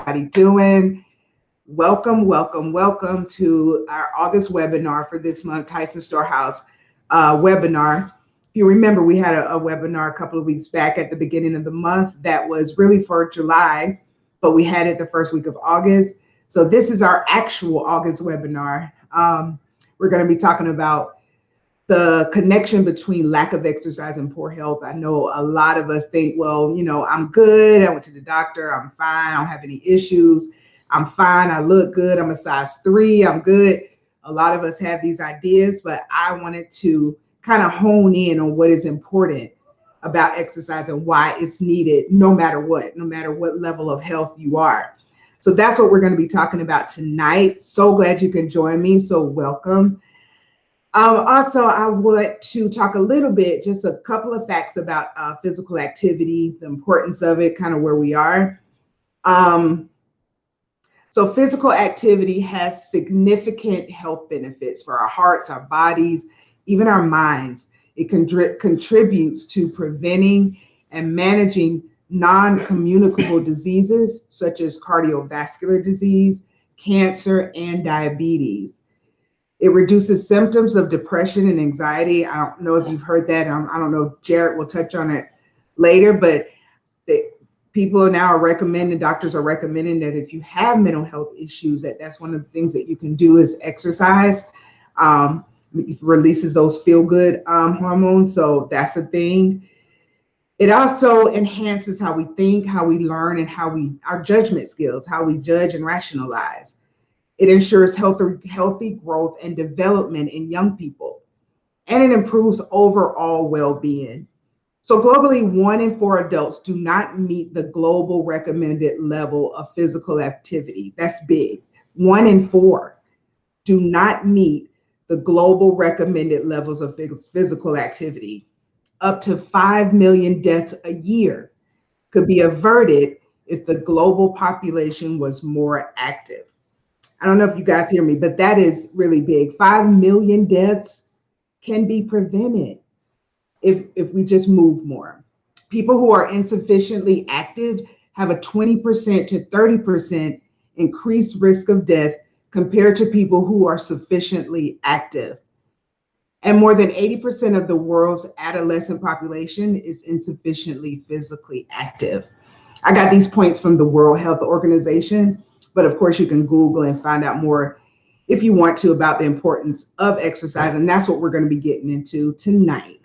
everybody doing? Welcome to our August webinar for this month, Tyson Storehouse webinar. If you remember, we had a webinar a couple of weeks back at the beginning of the month that was really for July, but we had it the first week of August. So this is our actual August webinar. We're going to be talking about the connection between lack of exercise and poor health. I know a lot of us think, well, I'm good. I went to the doctor. I'm fine. I don't have any issues. I'm fine. I look good. I'm a size 3. I'm good. A lot of us have these ideas, but I wanted to kind of hone in on what is important about exercise and why it's needed no matter what level of health you are. So that's what we're going to be talking about tonight. So glad you can join me. So welcome. Also, I want to talk a little bit, just a couple of facts about physical activity, the importance of it, kind of where we are. So physical activity has significant health benefits for our hearts, our bodies, even our minds. It contributes to preventing and managing non-communicable diseases such as cardiovascular disease, cancer, and diabetes. It reduces symptoms of depression and anxiety. I don't know if you've heard that. I don't know if Jared will touch on it later, but people now are recommending, doctors are recommending that if you have mental health issues, that's one of the things that you can do is exercise. It releases those feel-good hormones, so that's a thing. It also enhances how we think, how we learn, and our judgment skills, how we judge and rationalize. It ensures healthy growth and development in young people, and it improves overall well-being. So globally, 1 in 4 adults do not meet the global recommended level of physical activity. That's big. 1 in 4 do not meet the global recommended levels of physical activity. Up to 5 million deaths a year could be averted if the global population was more active. I don't know if you guys hear me, but that is really big. 5 million deaths can be prevented if we just move more. People who are insufficiently active have a 20% to 30% increased risk of death compared to people who are sufficiently active. And more than 80% of the world's adolescent population is insufficiently physically active. I got these points from the World Health Organization, but of course you can Google and find out more if you want to about the importance of exercise, and that's what we're going to be getting into tonight.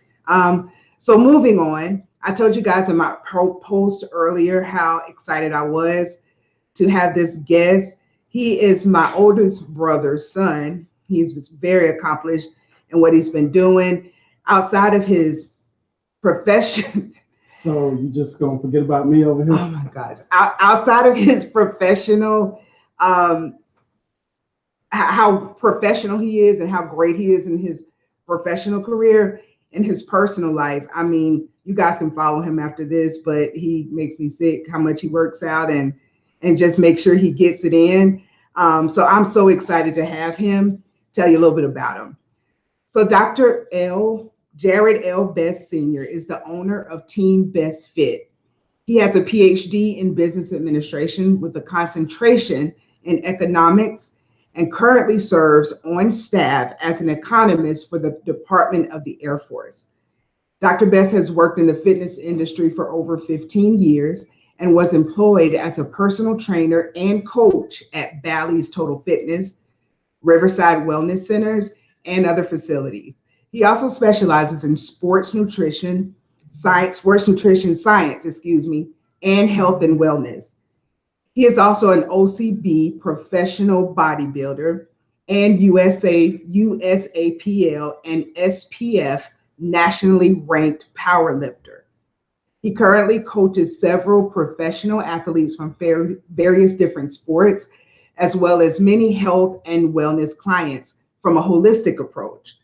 So moving on, I told you guys in my post earlier how excited I was to have this guest. He is my oldest brother's son. He's very accomplished in what he's been doing outside of his profession. So you just gonna forget about me over here? Oh my gosh. Outside of his professional, how professional he is and how great he is in his professional career, in his personal life. I mean, you guys can follow him after this, but he makes me sick how much he works out and just make sure he gets it in. So I'm so excited to have him tell you a little bit about him. So Dr. Jared L. Best Sr. is the owner of Team Best FITT. He has a PhD in business administration with a concentration in economics and currently serves on staff as an economist for the Department of the Air Force. Dr. Best has worked in the fitness industry for over 15 years and was employed as a personal trainer and coach at Bally's Total Fitness, Riverside Wellness Centers, and other facilities. He also specializes in sports nutrition science, and health and wellness. He is also an OCB professional bodybuilder and USAPL and SPF nationally ranked powerlifter. He currently coaches several professional athletes from various different sports, as well as many health and wellness clients from a holistic approach.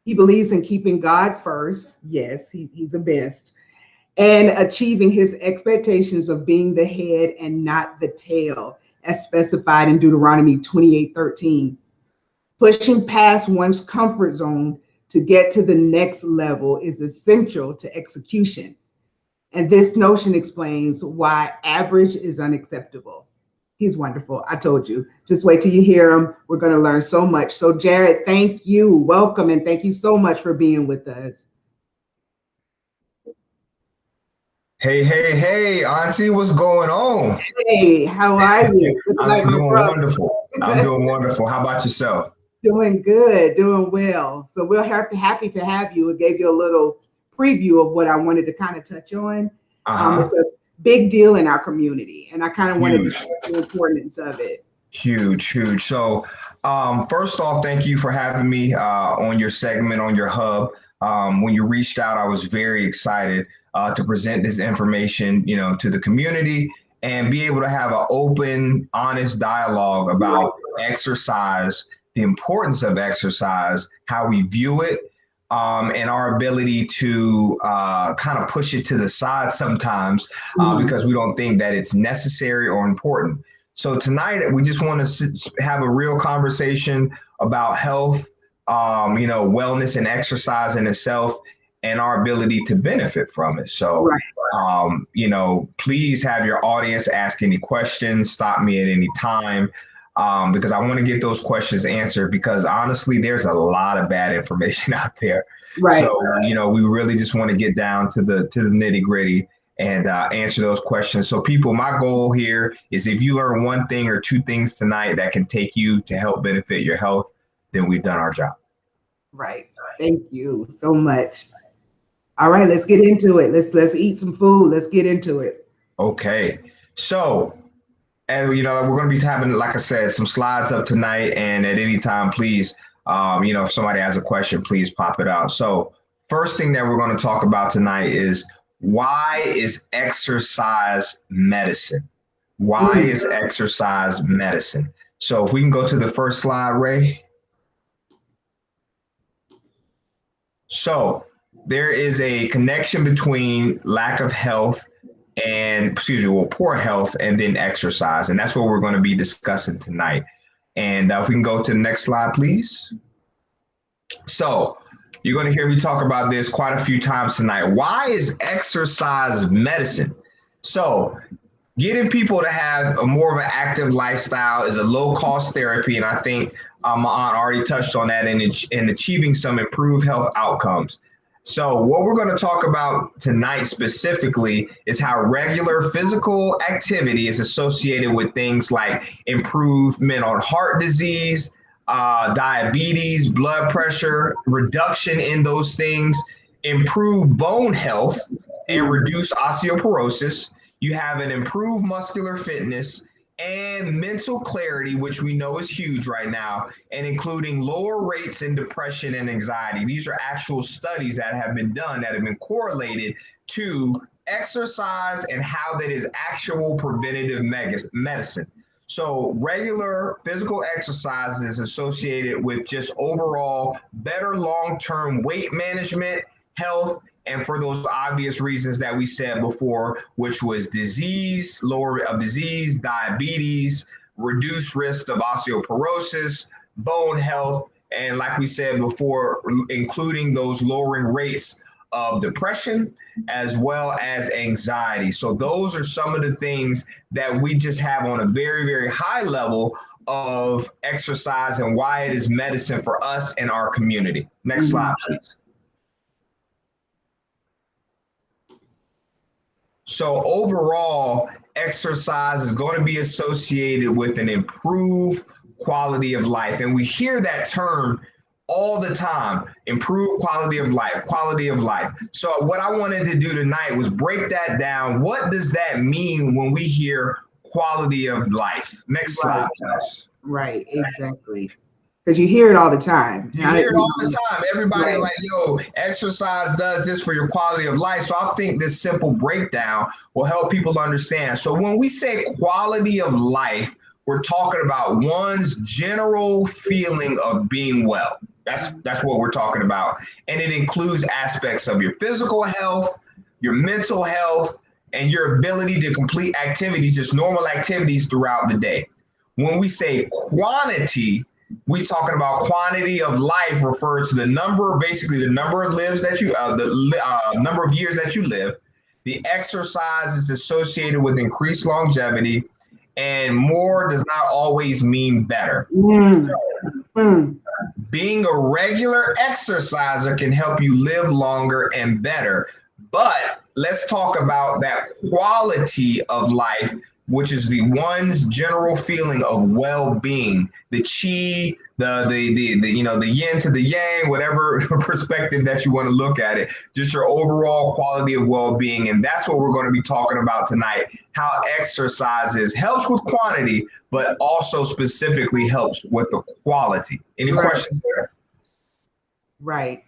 He believes in keeping God first. Yes, he's the best. And achieving his expectations of being the head and not the tail, as specified in Deuteronomy 28:13. Pushing past one's comfort zone to get to the next level is essential to execution. And this notion explains why average is unacceptable. He's wonderful. I told you. Just wait till you hear him. We're going to learn so much. So, Jared, thank you. Welcome, and thank you so much for being with us. Hey, hey, hey, Auntie, what's going on? Hey, how are you? Looking like I'm my doing brother. wonderful. I'm doing wonderful. How about yourself? Doing good, doing well. So we're happy to have you. It gave you a little preview of what I wanted to kind of touch on. Uh-huh. It's a big deal in our community, and I kind of wanted to Huge, stress the importance of it. huge, huge. So, first off, thank you for having me on your segment, on your hub. When you reached out, I was very excited to present this information, to the community and be able to have an open, honest dialogue Right, about exercise, the importance of exercise, how we view it, and our ability to kind of push it to the side sometimes because we don't think that it's necessary or important. So tonight we just want to have a real conversation about health, wellness and exercise in itself, and our ability to benefit from it. So, right, please have your audience ask any questions, stop me at any time. Because I want to get those questions answered because honestly, there's a lot of bad information out there. right. So, we really just want to get down to the nitty gritty and answer those questions. So people, my goal here is if you learn one thing or two things tonight that can take you to help benefit your health, then we've done our job. Right. Thank you so much. All right, let's get into it. Let's eat some food. Let's get into it. Okay. So, and we're going to be having, like I said, some slides up tonight. And at any time, please, if somebody has a question, please pop it out. So, first thing that we're going to talk about tonight is why is exercise medicine? Why is exercise medicine? So, if we can go to the first slide, Ray. So, there is a connection between lack of health and poor health and then exercise. And that's what we're going to be discussing tonight. And if we can go to the next slide, please. So you're going to hear me talk about this quite a few times tonight. Why is exercise medicine? So getting people to have a more of an active lifestyle is a low cost therapy. And I think my aunt already touched on that in achieving some improved health outcomes. So what we're going to talk about tonight specifically is how regular physical activity is associated with things like improvement on heart disease, diabetes, blood pressure, reduction in those things, improved bone health, and reduce osteoporosis. You have an improved muscular fitness and mental clarity, which we know is huge right now, and including lower rates in depression and anxiety. These are actual studies that have been done that have been correlated to exercise and how that is actual preventative medicine. So regular physical exercise is associated with just overall better long-term weight management, health, and for those obvious reasons that we said before, which was lower of disease, diabetes, reduced risk of osteoporosis, bone health, and like we said before, including those lowering rates of depression as well as anxiety. So those are some of the things that we just have on a very, very high level of exercise and why it is medicine for us and our community. Next slide, please. So overall, exercise is going to be associated with an improved quality of life. And we hear that term all the time, improve quality of life, quality of life. So what I wanted to do tonight was break that down. What does that mean when we hear quality of life? Next slide, please. Right, exactly. Because you hear it all the time. You hear it all the time. Everybody's like, yo, exercise does this for your quality of life. So I think this simple breakdown will help people understand. So when we say quality of life, we're talking about one's general feeling of being well. That's what we're talking about. And it includes aspects of your physical health, your mental health, and your ability to complete activities, just normal activities throughout the day. When we say quantity, we talking about quantity of life refers to the number, basically the number of lives that you, number of years that you live. The exercise is associated with increased longevity, and more does not always mean better. Mm. Being a regular exerciser can help you live longer and better. But let's talk about that quality of life, which is the one's general feeling of well-being, the chi, the yin to the yang, whatever perspective that you want to look at it, just your overall quality of well-being. And that's what we're going to be talking about tonight, how exercises helps with quantity, but also specifically helps with the quality. Any questions there? Right.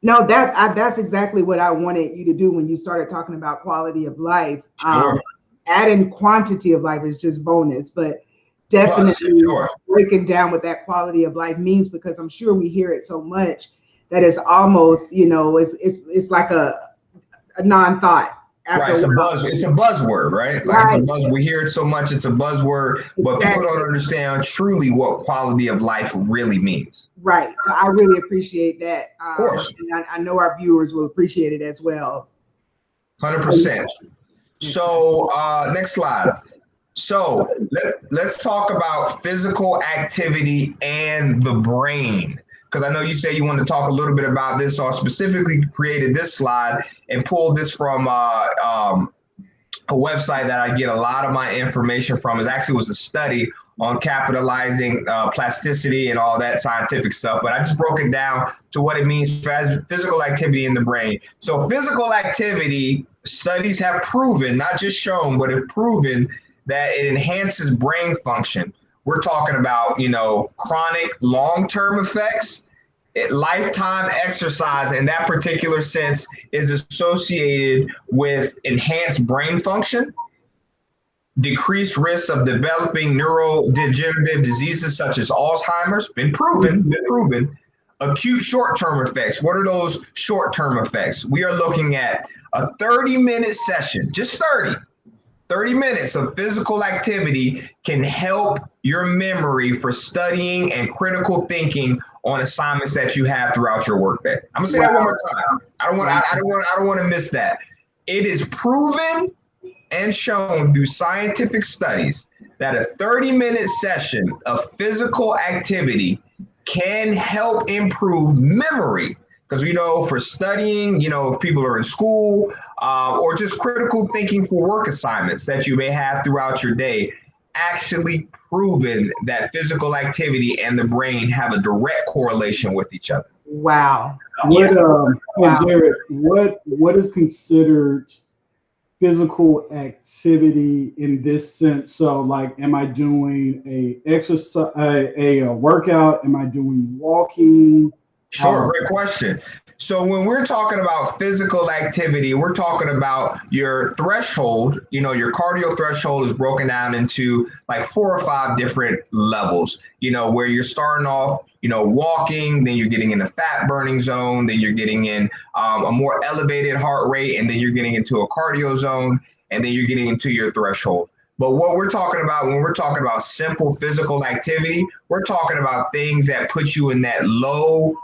No, that's exactly what I wanted you to do when you started talking about quality of life. Sure. Adding quantity of life is just bonus, but definitely breaking down what that quality of life means, because I'm sure we hear it so much that it's almost, it's like a non-thought. Right, it's a buzzword, right? Like it's a buzz. We hear it so much, it's a buzzword, but people don't understand truly what quality of life really means. Right. So I really appreciate that. Of course. And I know our viewers will appreciate it as well. 100%. So next slide. So let's talk about physical activity and the brain, because I know you say you want to talk a little bit about this. So I specifically created this slide and pulled this from a website that I get a lot of my information from. It actually was a study on capitalizing plasticity and all that scientific stuff, but I just broke it down to what it means for physical activity in the brain. So physical activity, studies have proven, not just shown, but have proven that it enhances brain function. We're talking about, chronic long-term effects. Lifetime exercise in that particular sense is associated with enhanced brain function, decreased risk of developing neurodegenerative diseases such as Alzheimer's, been proven, acute short-term effects. What are those short-term effects? We are looking at a 30-minute session, just 30 minutes of physical activity can help your memory for studying and critical thinking on assignments that you have throughout your workday. I'm gonna say that one more time. I don't want to miss that. It is proven and shown through scientific studies that a 30-minute session of physical activity can help improve memory. Because for studying, if people are in school or just critical thinking for work assignments that you may have throughout your day, actually proven that physical activity and the brain have a direct correlation with each other. Wow. Jared, what is considered physical activity in this sense? So like, am I doing a exercise, a workout? Am I doing walking? Sure, great question. So when we're talking about physical activity, we're talking about your threshold. Your cardio threshold is broken down into like 4 or 5 different levels, where you're starting off, walking, then you're getting in a fat burning zone, then you're getting in a more elevated heart rate, and then you're getting into a cardio zone, and then you're getting into your threshold. But what we're talking about when we're talking about simple physical activity, we're talking about things that put you in that low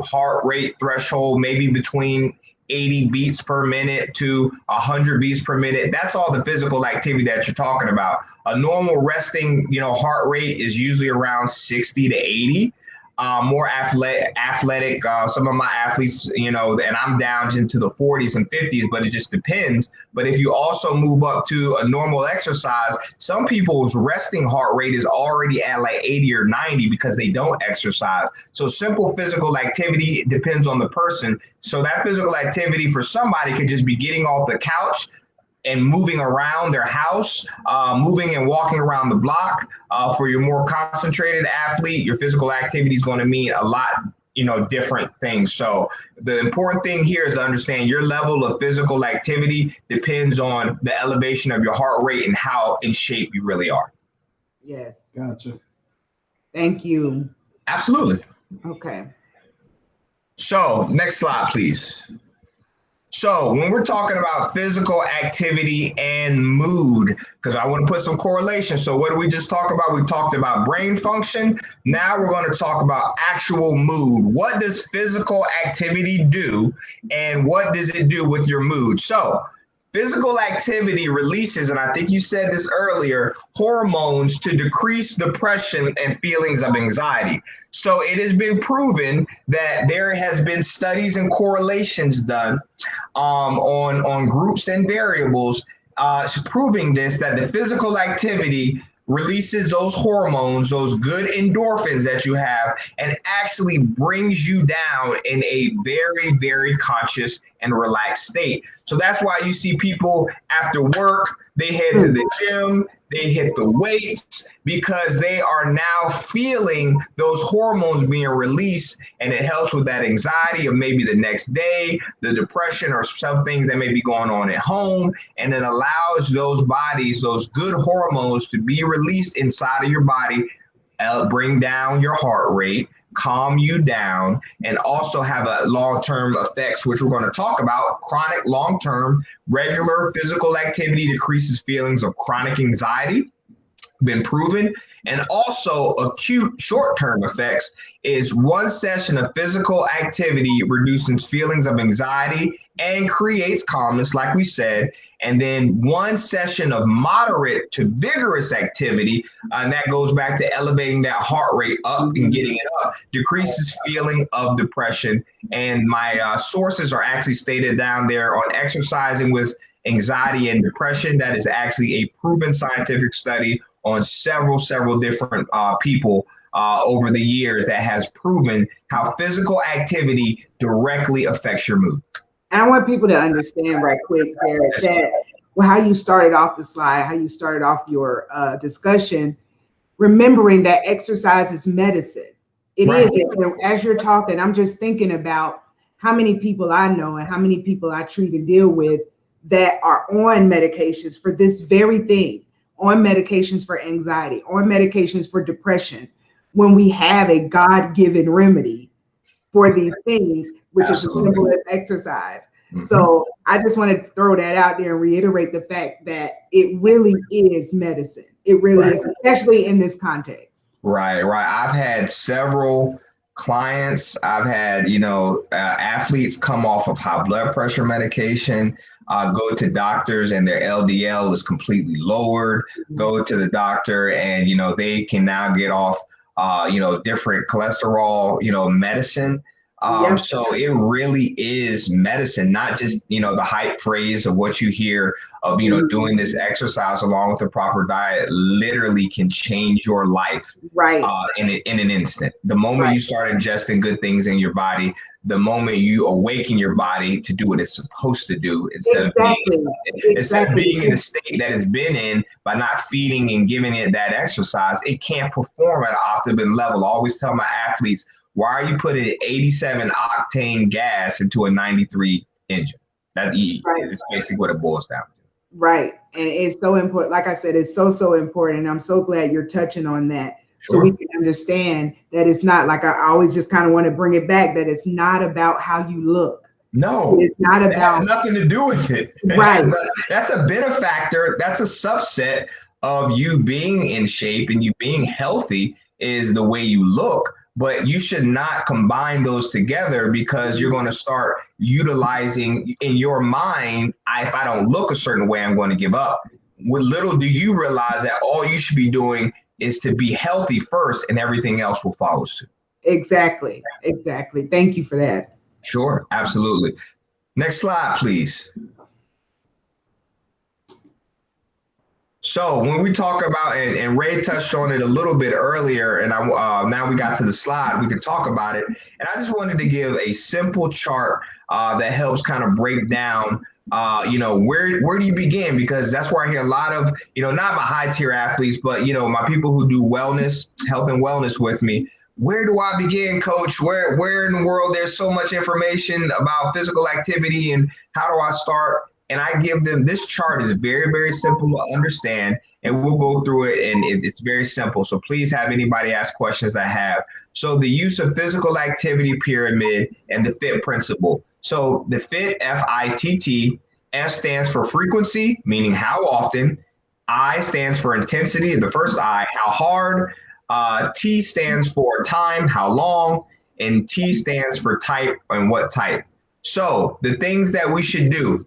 heart rate threshold, maybe between 80 beats per minute to 100 beats per minute. That's all the physical activity that you're talking about. A normal resting, heart rate is usually around 60 to 80. More athletic. Some of my athletes, and I'm down into the 40s and 50s, but it just depends. But if you also move up to a normal exercise, some people's resting heart rate is already at like 80 or 90 because they don't exercise. So simple physical activity depends on the person. So that physical activity for somebody could just be getting off the couch and moving around their house, moving and walking around the block. For your more concentrated athlete, your physical activity is going to mean a lot, different things. So the important thing here is to understand your level of physical activity depends on the elevation of your heart rate and how in shape you really are. Yes. Gotcha. Thank you. Absolutely. Okay. So next slide, please. So when we're talking about physical activity and mood, because I want to put some correlation. So what did we just talk about? We talked about brain function. Now we're going to talk about actual mood. What does physical activity do, and what does it do with your mood? So Physical activity releases, and I think you said this earlier, hormones to decrease depression and feelings of anxiety. So it has been proven that there has been studies and correlations done on groups and variables proving this, that the physical activity releases those hormones, those good endorphins that you have, and actually brings you down in a very, very conscious and relaxed state. So that's why you see people after work, they head to the gym, they hit the weights, because they are now feeling those hormones being released, and it helps with that anxiety of maybe the next day, the depression, or some things that may be going on at home. And it allows those bodies, those good hormones, to be released inside of your body, bring down your heart rate, calm you down, and also have a long-term effects, which we're going to talk about. Chronic long-term regular physical activity decreases feelings of chronic anxiety, been proven. And also acute short-term effects is one session of physical activity reduces feelings of anxiety and creates calmness, like we said. And then one session of moderate to vigorous activity, and that goes back to elevating that heart rate up and getting it up, decreases feeling of depression. And my sources are actually stated down there on exercising with anxiety and depression. That is actually a proven scientific study on several different people over the years that has proven how physical activity directly affects your mood. And I want people to understand right quick, Derek, that how you started off the slide, how you started off your discussion, remembering that exercise is medicine. It is. And as you're talking, I'm just thinking about how many people I know and how many people I treat and deal with that are on medications for this very thing, on medications for anxiety, on medications for depression, when we have a God-given remedy for these things, which is as simple as exercise. So I just want to throw that out there and reiterate the fact that it really is medicine. It really is, especially in this context. Right. I've had several clients. I've had, athletes come off of high blood pressure medication, go to doctors and their LDL is completely lowered, go to the doctor and, they can now get off, different cholesterol, medicine. So it really is medicine, not just, the hype phrase of what you hear of, doing this exercise along with a proper diet literally can change your life in an instant. The moment you start ingesting good things in your body, the moment you awaken your body to do what it's supposed to do, instead of being in a state that it's been in by not feeding and giving it that exercise, it can't perform at an optimum level. I always tell my athletes, why are you putting 87 octane gas into a 93 engine? That is basically what it boils down to. Right. And it's so important. Like I said, it's so important. And I'm so glad you're touching on that. So we can understand that it's not like I always just kind of want to bring it back, that it's not about how you look. No, it's not about. That has nothing to do with it. Right. That's a benefactor. That's a subset of you being in shape and you being healthy is the way you look. But you should not combine those together, because you're going to start utilizing in your mind, if I don't look a certain way, I'm going to give up. What little do you realize that all you should be doing is to be healthy first, and everything else will follow suit. Exactly. Thank you for that. Sure, absolutely. Next slide, please. So when we talk about, and Ray touched on it a little bit earlier, and now we got to the slide, we can talk about it. And I just wanted to give a simple chart that helps kind of break down, where do you begin? Because that's where I hear a lot of, not my high tier athletes, but, my people who do wellness, health and wellness with me. Where do I begin, coach? Where in the world there's so much information about physical activity, and how do I start? And I give them, this chart is very, very simple to understand, and we'll go through it, and it's very simple. So please have anybody ask questions I have. So the use of physical activity pyramid and the FITT principle. So the FITT, F-I-T-T, F stands for frequency, meaning how often. I stands for intensity, the first I, how hard. T stands for time, how long. And T stands for type, and what type. So the things that we should do.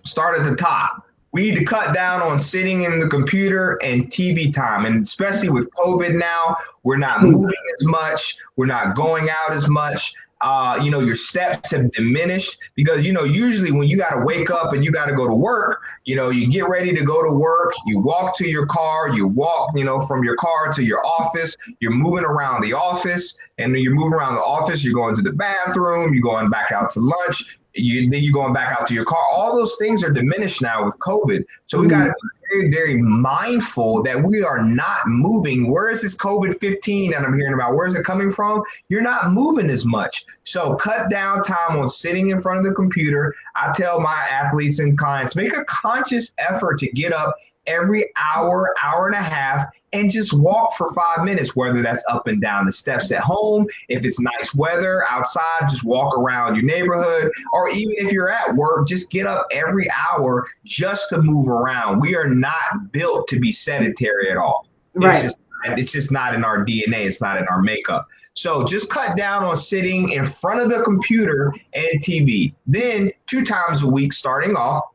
start at the top. We need to cut down on sitting in the computer and TV time. And especially with COVID now, we're not moving as much. We're not going out as much. Your steps have diminished because, usually when you got to wake up and you got to go to work, you get ready to go to work, you walk to your car, you walk, from your car to your office, you're moving around the office, and when you're moving around the office, you're going to the bathroom, you're going back out to lunch, then you're going back out to your car. All those things are diminished now with COVID. So we got to be very, very mindful that we are not moving. Where is this COVID-15 that I'm hearing about? Where is it coming from? You're not moving as much. So cut down time on sitting in front of the computer. I tell my athletes and clients, make a conscious effort to get up every hour, hour and a half, and just walk for 5 minutes, whether that's up and down the steps at home. If it's nice weather outside, just walk around your neighborhood, or even if you're at work, just get up every hour just to move around. We are not built to be sedentary at all. Right. It's just not in our DNA. It's not in our makeup. So just cut down on sitting in front of the computer and TV. Then 2 times a week, starting off,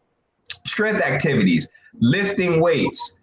strength activities, lifting weights,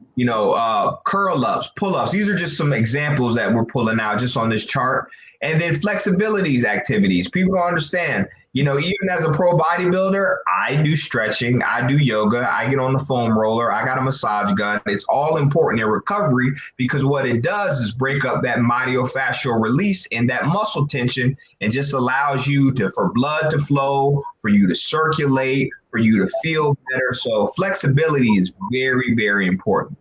curl ups, pull ups. These are just some examples that we're pulling out just on this chart. And then flexibilities activities. People don't understand, even as a pro bodybuilder, I do stretching, I do yoga, I get on the foam roller, I got a massage gun. It's all important in recovery because what it does is break up that myofascial release and that muscle tension and just allows you for blood to flow, for you to circulate, for you to feel better. So flexibility is very, very important.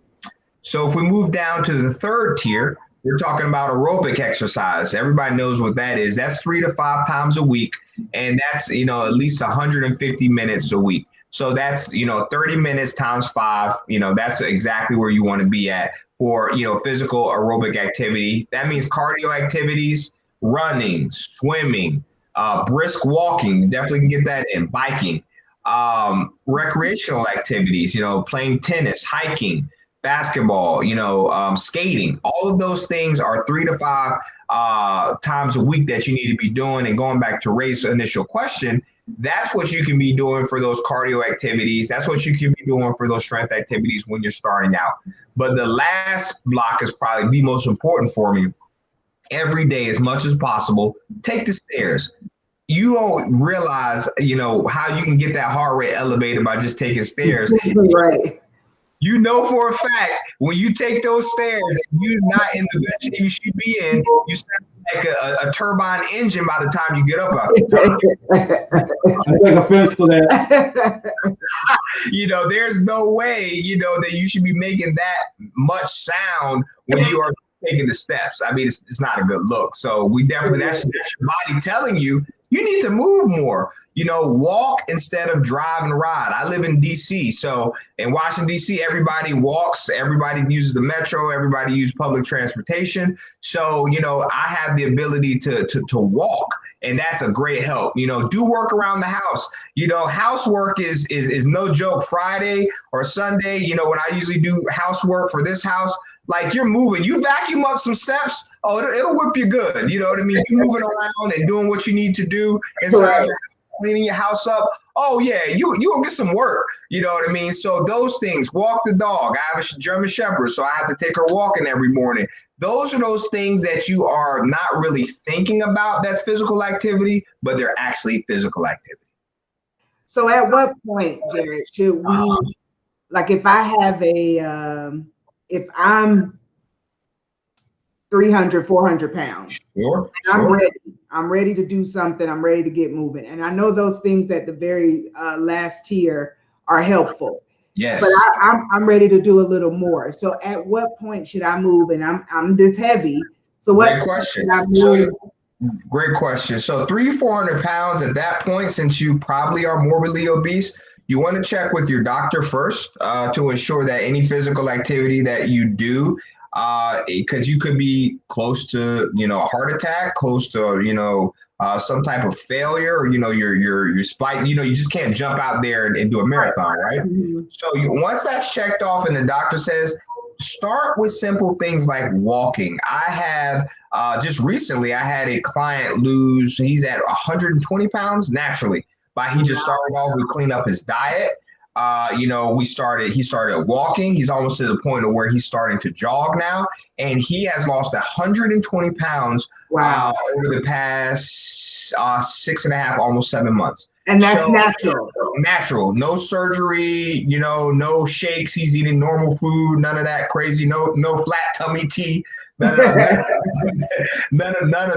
So if we move down to the third tier, we're talking about aerobic exercise. Everybody knows what that is. That's 3 to 5 times a week. And that's, at least 150 minutes a week. So that's, 30 minutes times 5, that's exactly where you want to be at for, physical aerobic activity. That means cardio activities, running, swimming, brisk walking, definitely can get that in, biking, recreational activities, playing tennis, hiking, basketball, skating. All of those things are 3 to 5 times a week that you need to be doing. And going back to Ray's initial question, that's what you can be doing for those cardio activities. That's what you can be doing for those strength activities when you're starting out. But the last block is probably the most important for me. Every day, as much as possible, take the stairs. You don't realize, how you can get that heart rate elevated by just taking stairs. Right. For a fact, when you take those stairs, you're not in the best shape you should be in. You sound like a turbine engine by the time you get up out the top. I take offense to that. There's no way, that you should be making that much sound when you are taking the steps. I mean, it's not a good look. So we definitely, that's your body telling you, you need to move more. Walk instead of drive and ride. I live in DC. So in Washington, DC, everybody walks, everybody uses the metro, everybody uses public transportation. So, I have the ability to walk, and that's a great help. Do work around the house. Housework is no joke. Friday or Sunday, when I usually do housework for this house, like you're moving, you vacuum up some steps. Oh, it'll whip you good. You know what I mean? You're moving around and doing what you need to do inside your cleaning your house up. Oh yeah, you gonna get some work. You know what I mean? So those things, walk the dog. I have a German Shepherd, so I have to take her walking every morning. Those are those things that you are not really thinking about. That's physical activity, but they're actually physical activity. So at what point, Jared, should we, like if I have if I'm 300, 400 pounds, sure. I'm ready to do something. I'm ready to get moving. And I know those things at the very last tier are helpful. Yes. But I'm ready to do a little more. So at what point should I move? And I'm this heavy. So what? Great question. Great question. So 300-400 pounds at that point, since you probably are morbidly obese, you want to check with your doctor first to ensure that any physical activity that you do, because you could be close to, a heart attack, close to, some type of failure, or, your spike, you just can't jump out there and do a marathon, right? Mm-hmm. So once that's checked off and the doctor says, start with simple things like walking. I had just recently, I had a client he's at 120 pounds naturally, but he just started off with clean up his diet. he started walking. He's almost to the point of where he's starting to jog now. And he has lost 120 pounds over the past 6.5, almost 7 months. And that's natural. Natural. No surgery, no shakes. He's eating normal food, none of that crazy, no flat tummy tea, none of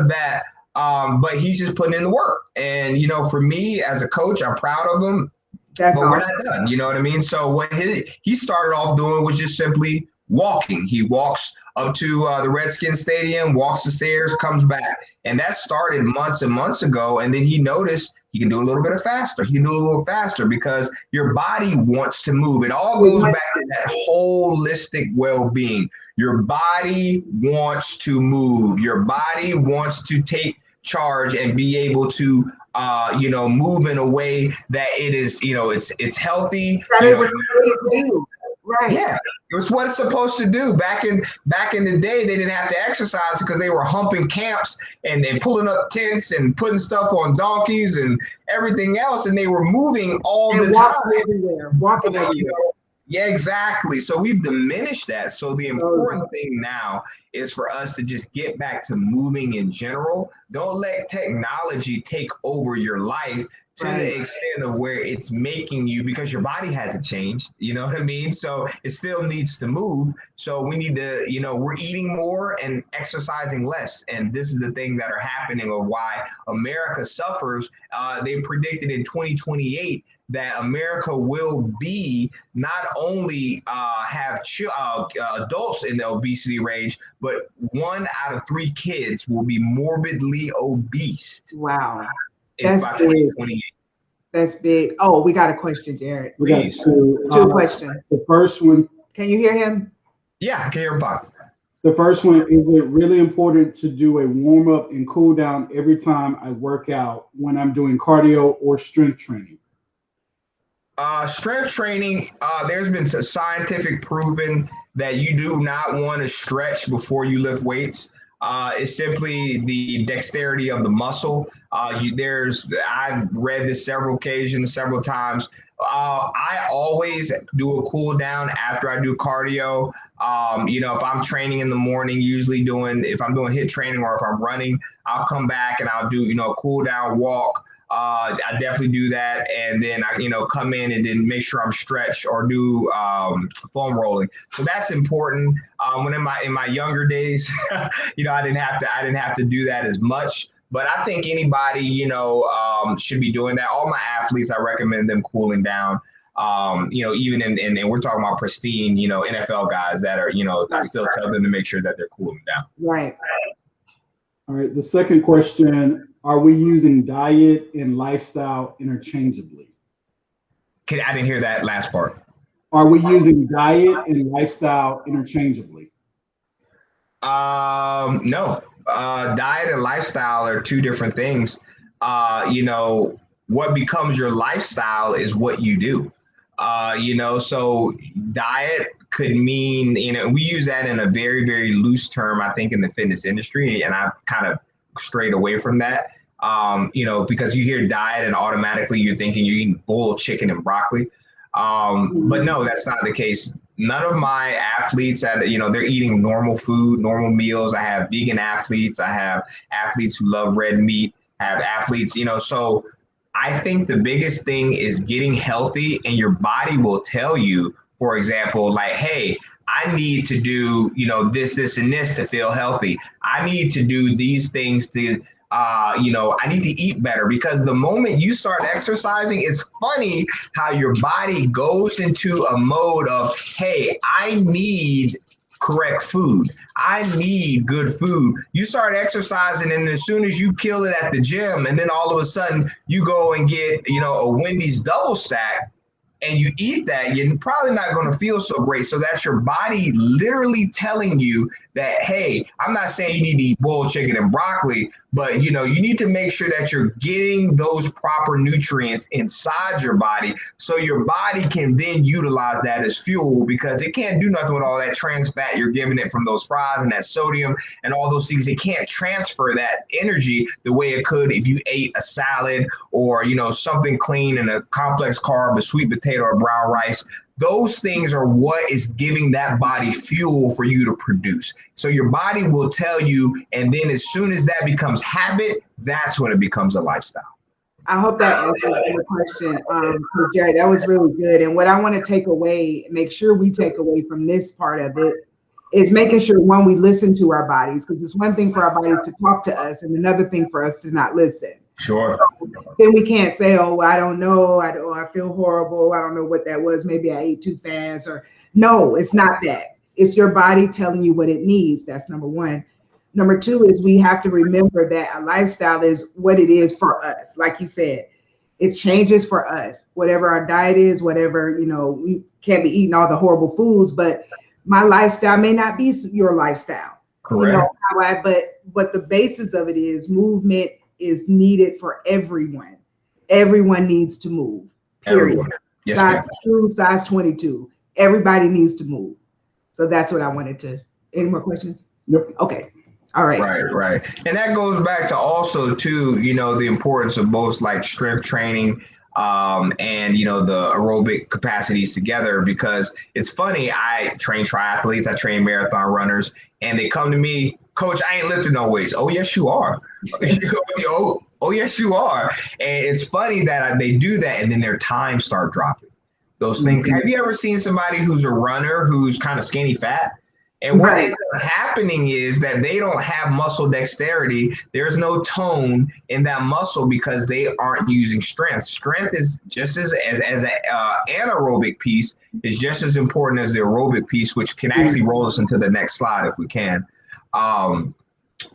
that. But he's just putting in the work. And, for me as a coach, I'm proud of him. But we're not done, you know what I mean? So what he started off doing was just simply walking. He walks up to the Redskins Stadium, walks the stairs, comes back. And that started months and months ago. And then he noticed he can do a little bit faster. He can do a little faster because your body wants to move. It all goes back to that holistic well-being. Your body wants to move. Your body wants to take charge and be able to move in a way that it is, it's healthy. Right. Yeah, it was what it's supposed to do. Back in the day, they didn't have to exercise because they were humping camps and pulling up tents and putting stuff on donkeys and everything else, and they were moving all the time. Walking everywhere. Yeah, exactly. So we've diminished that. So the important thing now is for us to just get back to moving in general. Don't let technology take over your life to the extent of where it's making you, because your body hasn't changed. You know what I mean? So it still needs to move. So we need to, we're eating more and exercising less. And this is the thing that are happening of why America suffers. They predicted in 2028 that America will be not only have adults in the obesity range, but 1 out of 3 kids will be morbidly obese. Wow. That's big. That's big. Oh, we got a question, Jared. We got two questions. The first one. Can you hear him? Yeah, I can hear him fine. The first one, is it really important to do a warm up and cool down every time I work out when I'm doing cardio or strength training? Strength training, there's been some scientific proven that you do not want to stretch before you lift weights. It's simply the dexterity of the muscle. I've read this several times. I always do a cool down after I do cardio. If I'm training in the morning, if I'm doing HIIT training or if I'm running, I'll come back and I'll do, a cool down walk. I definitely do that, and then I, come in and then make sure I'm stretched or do foam rolling. So that's important. When in my younger days, I didn't have to do that as much. But I think anybody, should be doing that. All my athletes, I recommend them cooling down. Even and we're talking about pristine, NFL guys that are, I still tell them to make sure that they're cooling down. Right. All right. The second question. Are we using diet and lifestyle interchangeably? I didn't hear that last part. Are we using diet and lifestyle interchangeably? No. Diet and lifestyle are two different things. What becomes your lifestyle is what you do. So diet could mean, we use that in a very, very loose term, I think, in the fitness industry. And I've kind of strayed away from that. Because you hear diet and automatically you're thinking you're eating boiled chicken and broccoli. But no, that's not the case. None of my athletes they're eating normal food, normal meals. I have vegan athletes. I have athletes who love red meat. I have athletes, so I think the biggest thing is getting healthy, and your body will tell you, for example, like, hey, I need to do, this and this to feel healthy. I need to do these things to, I need to eat better, because the moment you start exercising, it's funny how your body goes into a mode of, hey, I need correct food. I need good food. You start exercising, and as soon as you kill it at the gym, and then all of a sudden you go and get, a Wendy's double stack, and you eat that, you're probably not going to feel so great. So that's your body literally telling you that, hey, I'm not saying you need to eat boiled chicken and broccoli, but you need to make sure that you're getting those proper nutrients inside your body so your body can then utilize that as fuel, because it can't do nothing with all that trans fat you're giving it from those fries and that sodium and all those things. It can't transfer that energy the way it could if you ate a salad or, something clean and a complex carb, a sweet potato or brown rice. Those things are what is giving that body fuel for you to produce. So your body will tell you, and then as soon as that becomes habit, that's when it becomes a lifestyle. I hope that answers your question, Jerry. That was really good. And what I want to make sure we take away from this part of it is making sure, one, we listen to our bodies, because it's one thing for our bodies to talk to us and another thing for us to not listen. Sure. Then we can't say, oh, I don't know. I feel horrible. I don't know what that was. Maybe I ate too fast. Or no, it's not that. It's your body telling you what it needs. That's number one. Number two is we have to remember that a lifestyle is what it is for us. Like you said, it changes for us. Whatever our diet is, whatever, we can't be eating all the horrible foods, but my lifestyle may not be your lifestyle. Correct. But the basis of it is movement is needed for everyone. Everyone needs to move. Period. Everyone. Yes, size 22. Everybody needs to move. So that's what I wanted to. Any more questions? Yep. Okay. All right. Right. And that goes back to also too, the importance of both like strength training and the aerobic capacities together, because it's funny. I train triathletes, I train marathon runners, and they come to me, Coach, I ain't lifting no weights. Oh, yes, you are. Oh, yes, you are. And it's funny that they do that, and then their times start dropping. Those things. Mm-hmm. Have you ever seen somebody who's a runner who's kind of skinny fat? And what ends up happening is that they don't have muscle dexterity. There's no tone in that muscle because they aren't using strength. Strength is just as an anaerobic piece is just as important as the aerobic piece, which can actually roll us into the next slide if we can.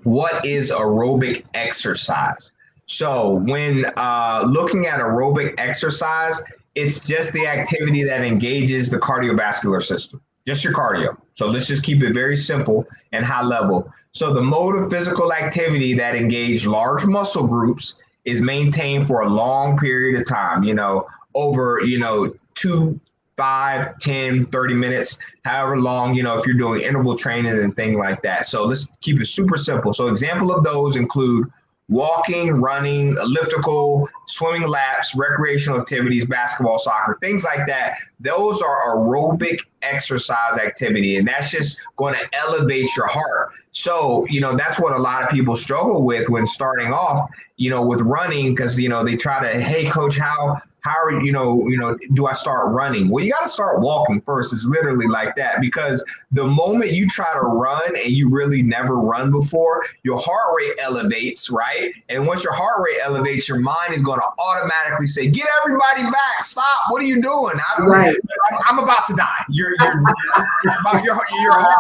What is aerobic exercise? So when looking at aerobic exercise, it's just the activity that engages the cardiovascular system. Just your cardio. So let's just keep it very simple and high level. So the mode of physical activity that engage large muscle groups is maintained for a long period of time, over, 2, 5, 10, 30 minutes, however long, if you're doing interval training and things like that. So let's keep it super simple. So example of those include walking, running, elliptical, swimming laps, recreational activities, basketball, soccer, things like that. Those are aerobic exercise activity, and that's just going to elevate your heart. So, that's what a lot of people struggle with when starting off, with running, because, they try to, hey, coach, how do I start running? Well, you got to start walking first. It's literally like that, because the moment you try to run and you really never run before, your heart rate elevates, right? And once your heart rate elevates, your mind is going to automatically say, get everybody back. Stop. What are you doing? I'm about to die. Your heart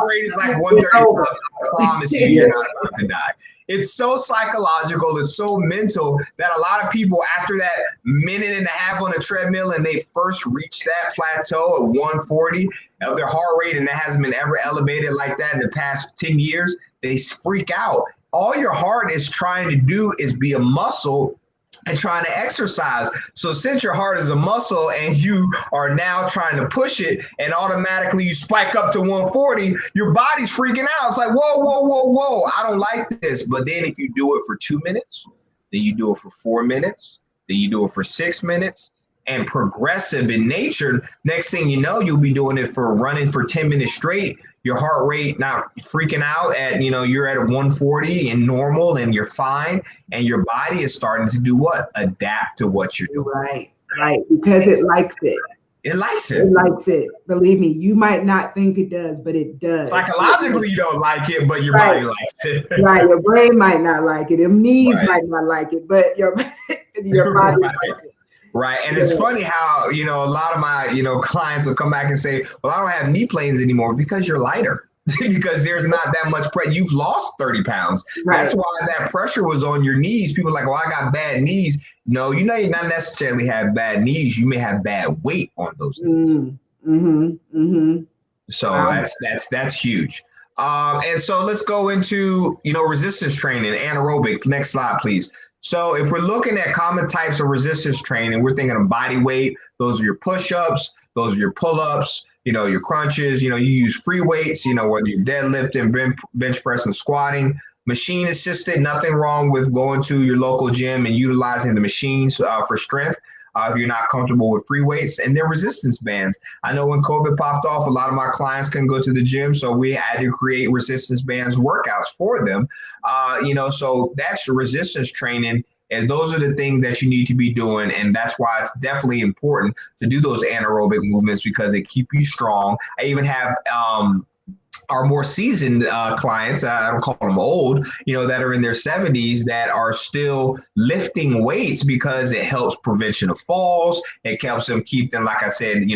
rate is like 135. I promise you, you're not about to die. It's so psychological, it's so mental that a lot of people, after that minute and a half on the treadmill and they first reach that plateau of 140 of their heart rate, and it hasn't been ever elevated like that in the past 10 years, they freak out. All your heart is trying to do is be a muscle and trying to exercise. So since your heart is a muscle and you are now trying to push it and automatically you spike up to 140, your body's freaking out. It's like, whoa, I don't like this. But then if you do it for 2 minutes, then you do it for 4 minutes, then you do it for 6 minutes, and progressive in nature, next thing you know, you'll be doing it for running for 10 minutes straight. Your heart rate not freaking out at, you're at a 140 and normal and you're fine. And your body is starting to do what? Adapt to what you're doing. Right. Because it likes it. It likes it. It likes it. Believe me, you might not think it does, but it does. Psychologically, you don't like it, but your body likes it. Right. Your brain might not like it. Your knees might not like it, but your body likes it. Right. And it's funny how, a lot of my, clients will come back and say, well, I don't have knee planes anymore because you're lighter. Because there's not that much pressure. You've lost 30 pounds. Right. That's why that pressure was on your knees. People are like, well, I got bad knees. No, you not necessarily have bad knees. You may have bad weight on those knees. So that's huge. And so let's go into, resistance training, anaerobic. Next slide, please. So if we're looking at common types of resistance training, we're thinking of body weight. Those are your push-ups. Those are your pull-ups. Your crunches. You use free weights. Whether you're deadlifting, bench pressing, squatting. Machine assisted. Nothing wrong with going to your local gym and utilizing the machines for strength. If you're not comfortable with free weights, and then resistance bands. I know when COVID popped off, a lot of my clients couldn't go to the gym, so we had to create resistance bands workouts for them. So that's resistance training, and those are the things that you need to be doing, and that's why it's definitely important to do those anaerobic movements because they keep you strong. I even have our more seasoned clients, I don't call them old, that are in their 70s that are still lifting weights because it helps prevention of falls. It helps them keep them, like I said,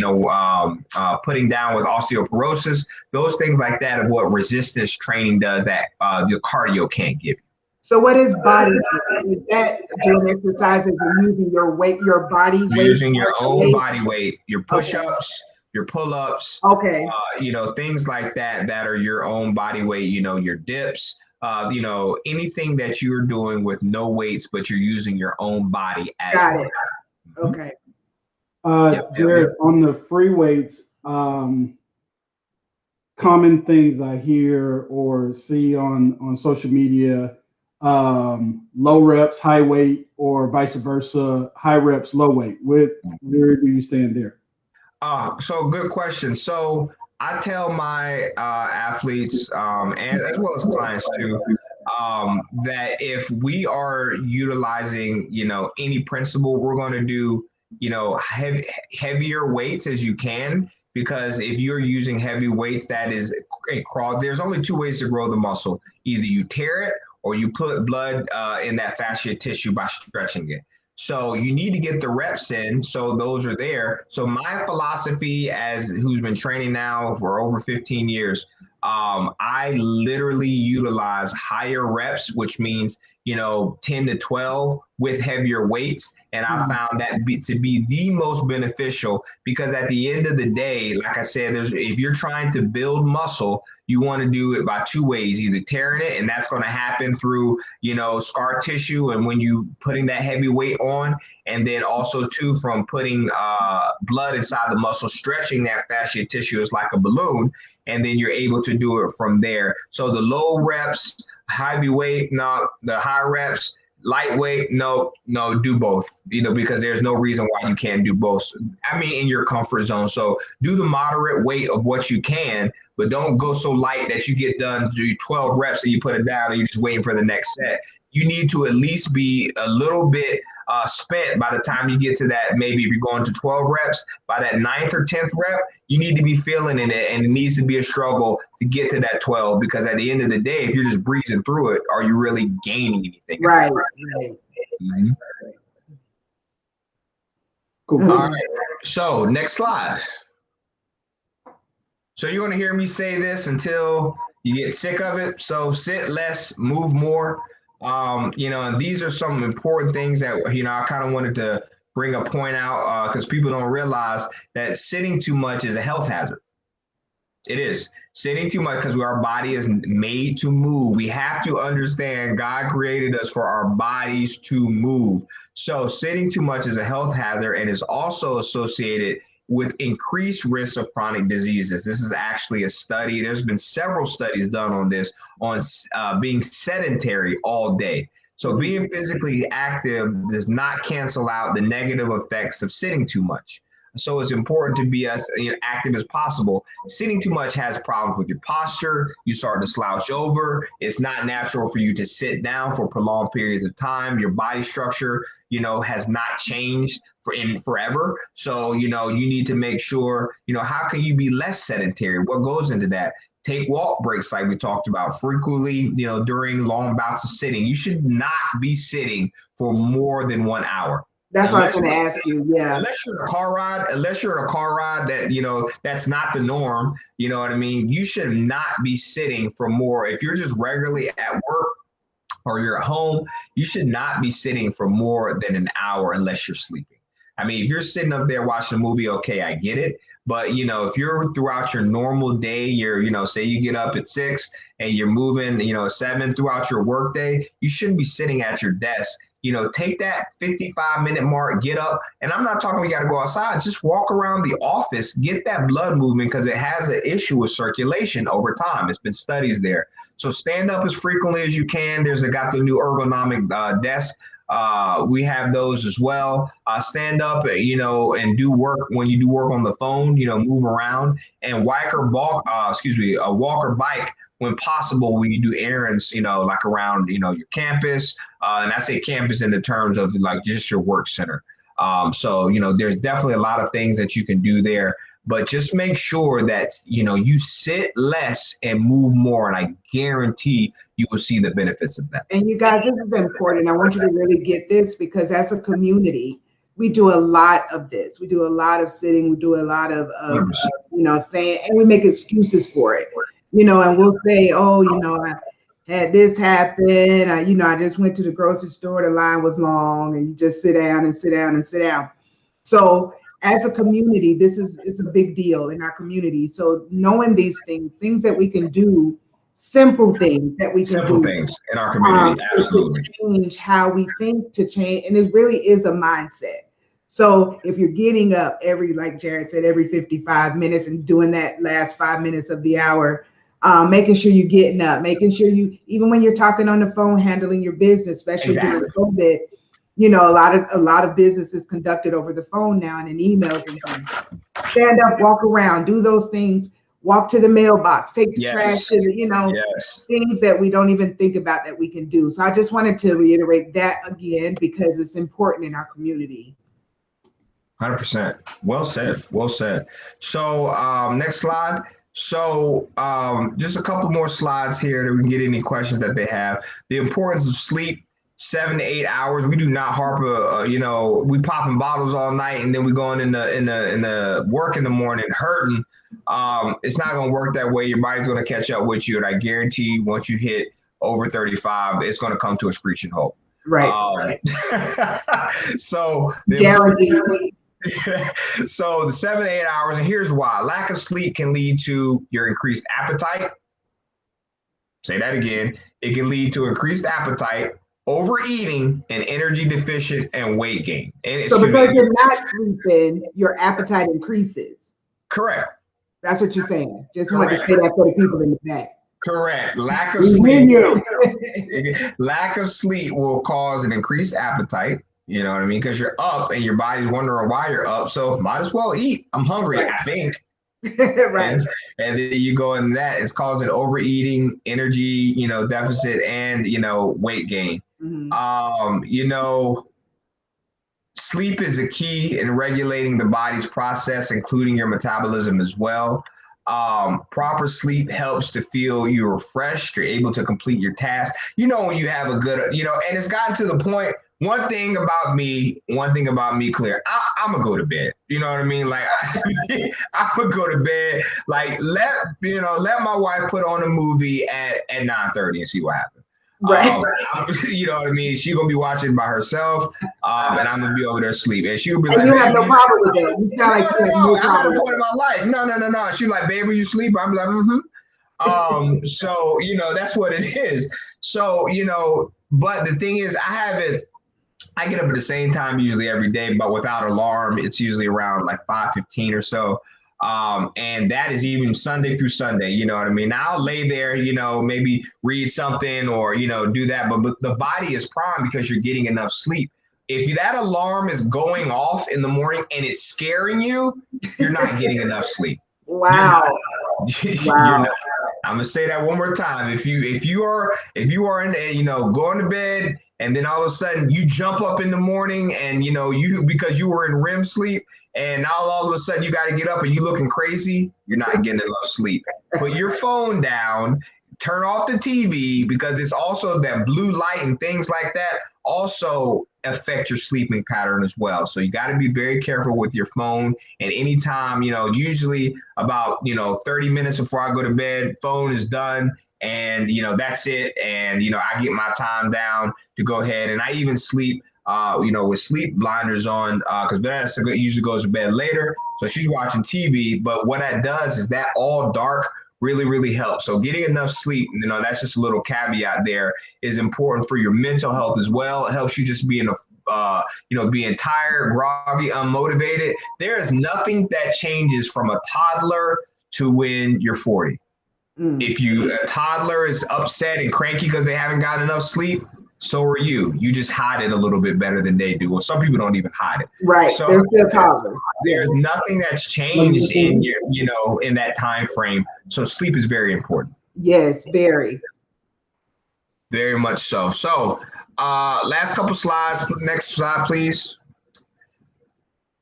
putting down with osteoporosis, those things like that of what resistance training does that the cardio can't give you. So what is body weight? Is that doing exercises and using your weight, your body weight? Using your own body weight, your push-ups, your pull-ups, okay. Things like that are your own body weight, your dips, anything that you're doing with no weights, but you're using your own body as Got it. Okay. Jared, on the free weights, common things I hear or see on social media, low reps, high weight, or vice versa, high reps, low weight. Where do you stand there? So good question. So I tell my athletes and as well as clients too, that if we are utilizing, any principle, we're going to do, heavier weights as you can, because if you're using heavy weights, that is a crawl. There's only two ways to grow the muscle. Either you tear it or you put blood in that fascia tissue by stretching it. So you need to get the reps in. So those are there. So my philosophy as who's been training now for over 15 years, I literally utilize higher reps, which means, 10 to 12 with heavier weights. And I found that to be the most beneficial because at the end of the day, like I said, if you're trying to build muscle, you want to do it by two ways, either tearing it, and that's going to happen through, scar tissue. And when you putting that heavy weight on, and then also too, from putting blood inside the muscle, stretching that fascia tissue is like a balloon. And then you're able to do it from there. So the low reps, heavy weight, no, the high reps, lightweight, no, do both, because there's no reason why you can't do both. I mean, in your comfort zone. So do the moderate weight of what you can, but don't go so light that you get done, do 12 reps and you put it down and you're just waiting for the next set. You need to at least be a little bit spent by the time you get to that. Maybe if you're going to 12 reps, by that 9th or 10th rep, you need to be feeling in it, and it needs to be a struggle to get to that 12, because at the end of the day, if you're just breezing through it, are you really gaining anything? Right. Mm-hmm. Cool. All right. So next slide. So you're going to hear me say this until you get sick of it. So sit less, move more. And these are some important things that, I kind of wanted to bring a point out because people don't realize that sitting too much is a health hazard. It is. Sitting too much, because our body is made to move. We have to understand God created us for our bodies to move. So sitting too much is a health hazard and is also associated with increased risk of chronic diseases. This is actually a study. There's been several studies done on this, on being sedentary all day. So being physically active does not cancel out the negative effects of sitting too much. So it's important to be as active as possible. Sitting too much has problems with your posture. You start to slouch over. It's not natural for you to sit down for prolonged periods of time. Your body structure, has not changed forever. So, you need to make sure, how can you be less sedentary? What goes into that? Take walk breaks like we talked about frequently, during long bouts of sitting. You should not be sitting for more than 1 hour. That's what I was going to ask you. Yeah. Unless you're in a car ride that, that's not the norm. You know what I mean? You should not be sitting for more. If you're just regularly at work or you're at home, you should not be sitting for more than an hour unless you're sleeping. I mean, if you're sitting up there watching a movie, okay, I get it. But, if you're throughout your normal day, you're, say you get up at 6 and you're moving, 7 throughout your workday, you shouldn't be sitting at your desk. Take that 55-minute mark, get up. And I'm not talking, we got to go outside. Just walk around the office, get that blood movement, because it has an issue with circulation over time. It's been studies there. So stand up as frequently as you can. Got the new ergonomic desk. We have those as well. Stand up, and do work. When you do work on the phone, move around and walk or bike when possible when you do errands, like around, your campus. And I say campus in the terms of like just your work center. So, there's definitely a lot of things that you can do there. But just make sure that, you sit less and move more. And I guarantee you will see the benefits of that. And you guys, this is important. I want you to really get this, because as a community, we do a lot of this. We do a lot of sitting. We do a lot of saying, and we make excuses for it, and we'll say, oh, I had this happen. I just went to the grocery store. The line was long, and you just sit down and sit down and sit down. So as a community, this is a big deal in our community. So knowing these things that we can do, simple things that we can Simple do things in our community, absolutely. to change how we think, to change, and it really is a mindset. So if you're getting up like Jared said, every 55 minutes and doing that last 5 minutes of the hour, making sure you're getting up, making sure even when you're talking on the phone, handling your business, especially during COVID, a lot of business is conducted over the phone now and in emails and things. Stand up, walk around, do those things, walk to the mailbox, take the trash to the, things that we don't even think about that we can do. So I just wanted to reiterate that again, because it's important in our community. 100%. Well said. Well said. So next slide. So just a couple more slides here that we can get any questions that they have. The importance of sleep. 7 to 8 hours. We do not harp. We popping bottles all night and then we going in the work in the morning hurting. It's not going to work that way. Your body's going to catch up with you, and I guarantee once you hit over 35, it's going to come to a screeching halt. Right. So so the 7 to 8 hours, and here's why: lack of sleep can lead to your increased appetite. Say that again. It can lead to increased appetite, overeating, and energy deficient and weight gain. And so because you're not sleeping, your appetite increases. Correct. That's what you're saying. Just wanted to say that for the people in the back. Correct. Lack of sleep. Lack of sleep will cause an increased appetite. You know what I mean? Because you're up and your body's wondering why you're up. So might as well eat. I'm hungry, I think. Right. And then you go in that, it's causing overeating, energy, deficit, and, weight gain. Mm-hmm. Sleep is a key in regulating the body's process, including your metabolism as well. Proper sleep helps to feel you refreshed. You're able to complete your task. When you have a good, and it's gotten to the point. One thing about me, Clear, I'm gonna go to bed. You know what I mean? Like I'm gonna go to bed. Like let my wife put on a movie at 9:30 and see what happens. Right. You know what I mean? She's gonna be watching by herself, and I'm gonna be over there sleeping. And she'll be like, "You have no problem with that. You sound like you have no problem." I'm at a point in my life. No. She's like, "Baby, you sleep?" I'm like, "Mm-hmm." So that's what it is. So but the thing is, I get up at the same time usually every day, but without alarm, it's usually around like 5:15 or so. And that is even Sunday through Sunday, you know what I mean? Now I'll lay there, maybe read something or, do that. But the body is primed because you're getting enough sleep. If that alarm is going off in the morning and it's scaring you, you're not getting enough sleep. Wow. You're not. I'm gonna say that one more time. If you are in, going to bed and then all of a sudden you jump up in the morning and because you were in REM sleep and now all of a sudden you got to get up and you looking crazy, you're not getting enough sleep. Put your phone down, turn off the TV, because it's also that blue light and things like that also affect your sleeping pattern as well. So you got to be very careful with your phone. And anytime, usually about 30 minutes before I go to bed, phone is done. And, that's it. And, I get my time down to go ahead. And I even sleep with sleep blinders on, because Vanessa usually goes to bed later, so she's watching TV. But what that does is that all dark really, really helps. So getting enough sleep, that's just a little caveat there, is important for your mental health as well. It helps you just be being tired, groggy, unmotivated. There is nothing that changes from a toddler to when you're 40. If a toddler is upset and cranky because they haven't gotten enough sleep, so are you. You just hide it a little bit better than they do. Well, some people don't even hide it. Right. So they're still toddlers. There's nothing that's changed in in that time frame. So sleep is very important. Yes, very. Very much so. So last couple slides. Next slide, please.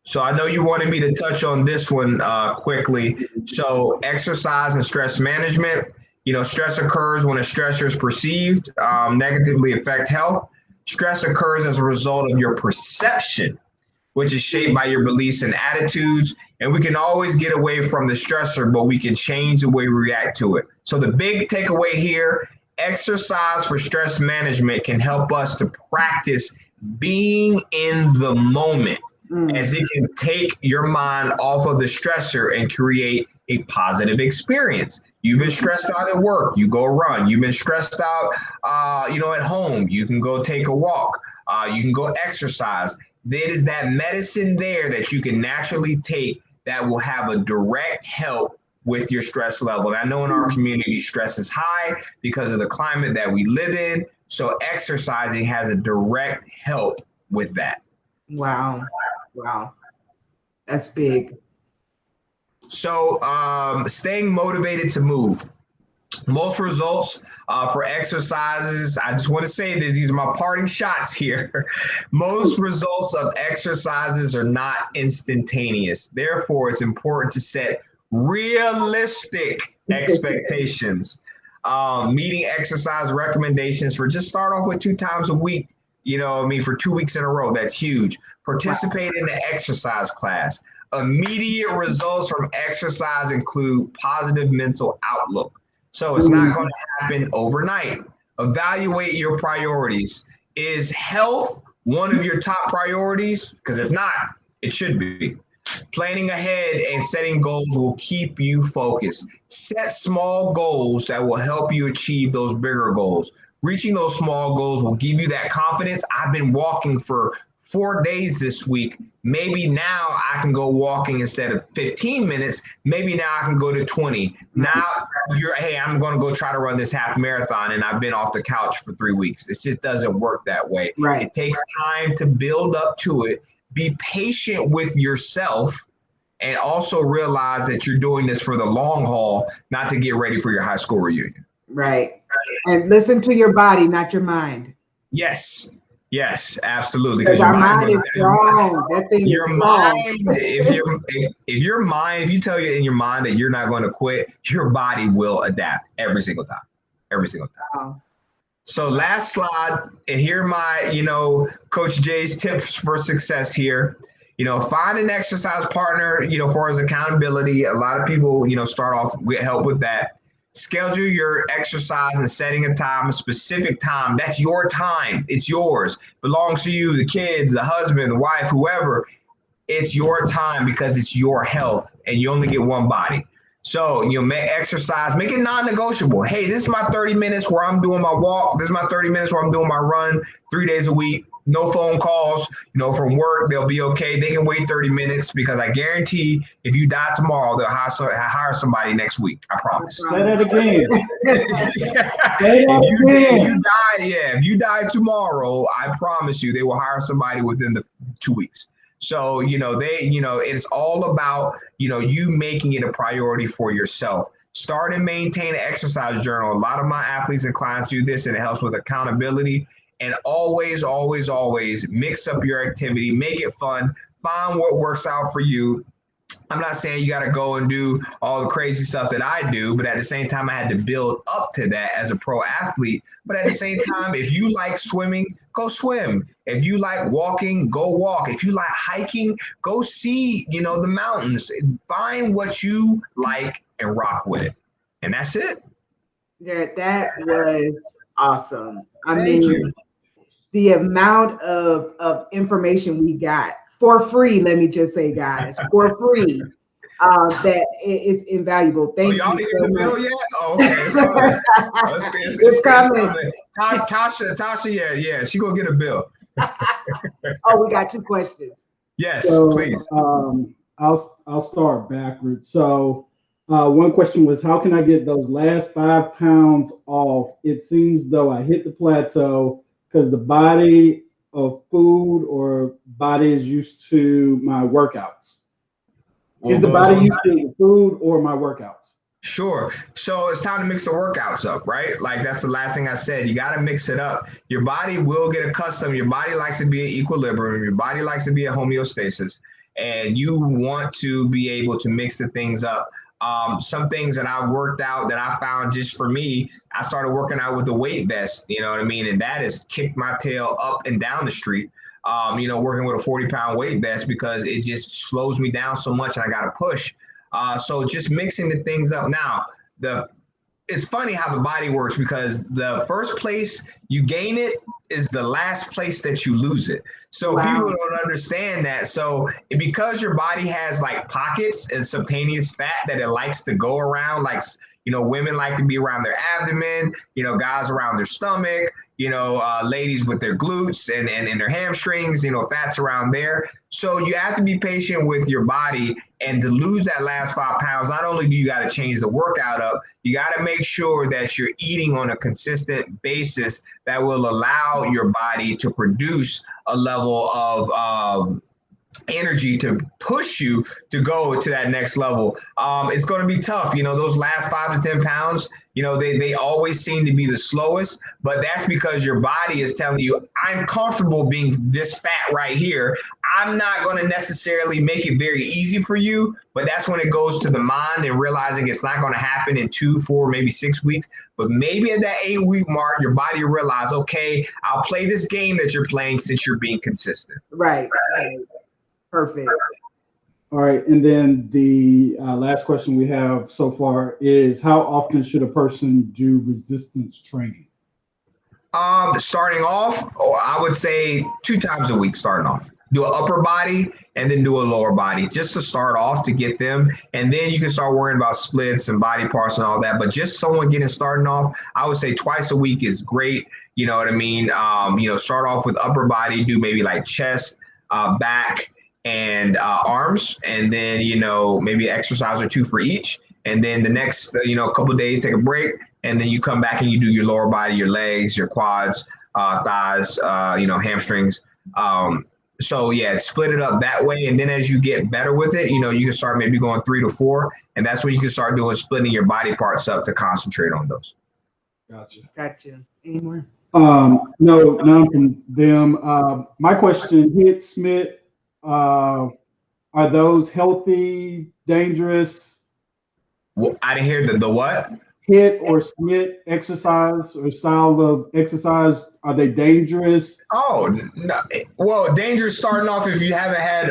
So I know you wanted me to touch on this one quickly. So exercise and stress management. Stress occurs when a stressor is perceived negatively affect health. Stress occurs as a result of your perception, which is shaped by your beliefs and attitudes. And we can always get away from the stressor, but we can change the way we react to it. So the big takeaway here, exercise for stress management can help us to practice being in the moment, as it can take your mind off of the stressor and create a positive experience. You've been stressed out at work, you go run. You've been stressed out, at home, you can go take a walk. You can go exercise. There is that medicine there that you can naturally take that will have a direct help with your stress level. And I know in our community, stress is high because of the climate that we live in. So exercising has a direct help with that. Wow. That's big. So staying motivated to move. Most results for exercises, I just want to say this, these are my parting shots here. Most results of exercises are not instantaneous. Therefore, it's important to set realistic expectations. Meeting exercise recommendations for just start off with 2 times a week, for 2 weeks in a row. That's huge. Participate in the exercise class. Immediate results from exercise include positive mental outlook. So it's not going to happen overnight. Evaluate your priorities. Is health one of your top priorities? Because if not, it should be. Planning ahead and setting goals will keep you focused. Set small goals that will help you achieve those bigger goals. Reaching those small goals will give you that confidence. I've been walking for 4 days this week. Maybe now I can go walking instead of 15 minutes. Maybe now I can go to 20. Now I'm going to go try to run this half marathon, and I've been off the couch for 3 weeks. It just doesn't work that way. Right. It takes time to build up to it. Be patient with yourself, and also realize that you're doing this for the long haul, not to get ready for your high school reunion. Right. And listen to your body, not your mind. Yes, absolutely. Because our mind is strong. That thing your is mind, if you tell you in your mind that you're not going to quit, your body will adapt every single time. Wow. So last slide, and here are my, Coach Jay's tips for success here. Find an exercise partner, for his accountability. A lot of people, start off with help with that. Schedule your exercise and setting a time, a specific time. That's your time. It's yours. Belongs to you, the kids, the husband, the wife, whoever. It's your time because it's your health, and you only get one body. So, make exercise, make it non-negotiable. Hey, this is my 30 minutes where I'm doing my walk. This is my 30 minutes where I'm doing my run 3 days a week. No phone calls, from work. They'll be okay. They can wait 30 minutes because I guarantee if you die tomorrow, they'll hire somebody next week. I promise. Say that again. If you die tomorrow, I promise you they will hire somebody within the 2 weeks. So, it's all about, you making it a priority for yourself. Start and maintain an exercise journal. A lot of my athletes and clients do this, and it helps with accountability. And always, always, always mix up your activity. Make it fun. Find what works out for you. I'm not saying you got to go and do all the crazy stuff that I do, but at the same time, I had to build up to that as a pro athlete. But at the same time, if you like swimming, go swim. If you like walking, go walk. If you like hiking, go see, the mountains. Find what you like and rock with it. And that's it. Yeah, that was awesome. Thank you. the amount of information we got for free, let me just say, guys, for free, that is invaluable. Thank y'all you didn't so get the bill much. yet? Oh, okay, it's coming. It's coming. Tasha, yeah, she gonna get a bill. Oh, we got 2 questions. Yes, So please. I'll start backwards. So one question was, how can I get those last 5 pounds off? It seems though I hit the plateau because the body of food or body is used to my workouts. Is the body used to the food or my workouts? Sure. So it's time to mix the workouts up, right? Like that's the last thing I said. You got to mix it up. Your body will get accustomed. Your body likes to be at equilibrium. Your body likes to be at homeostasis. And you want to be able to mix the things up. Some things that I worked out that I found just for me, I started working out with the weight vest, you know what I mean? And that has kicked my tail up and down the street. Working with a 40-pound weight vest because it just slows me down so much and I got to push. So just mixing the things up. Now, it's funny how the body works because the first place you gain it is the last place that you lose it. So people don't understand that. So because your body has like pockets and subcutaneous fat that it likes to go around, like, women like to be around their abdomen, guys around their stomach, ladies with their glutes and their hamstrings, fats around there. So you have to be patient with your body. And to lose that last 5 pounds, not only do you got to change the workout up, you got to make sure that you're eating on a consistent basis that will allow your body to produce a level of energy to push you to go to that next level. It's going to be tough. Those last 5 to 10 pounds, they always seem to be the slowest, but that's because your body is telling you, I'm comfortable being this fat right here. I'm not going to necessarily make it very easy for you, but that's when it goes to the mind and realizing it's not going to happen in 2, 4, maybe 6 weeks. But maybe at that 8-week mark, your body will realize, okay, I'll play this game that you're playing since you're being consistent. Right. Perfect. All right, and then the last question we have so far is, how often should a person do resistance training? Starting off, I would say 2 times a week starting off. Do an upper body and then do a lower body just to start off to get them. And then you can start worrying about splits and body parts and all that. But just someone getting started off, I would say twice a week is great. You know what I mean? Start off with upper body, do maybe like chest, back, and arms, and then maybe an exercise or 2 for each, and then the next couple of days take a break, and then you come back and you do your lower body, your legs, your quads, thighs, hamstrings. So yeah, split it up that way, and then as you get better with it, you can start maybe going 3 to 4, and that's when you can start doing splitting your body parts up to concentrate on those. Gotcha. Any more? No, none from them. My question, HIIT, SMIT, are those healthy, dangerous? Well, I didn't hear the what? HIIT or SMIT exercise or style of exercise, are they dangerous? Oh, no. Well, dangerous starting off if you haven't had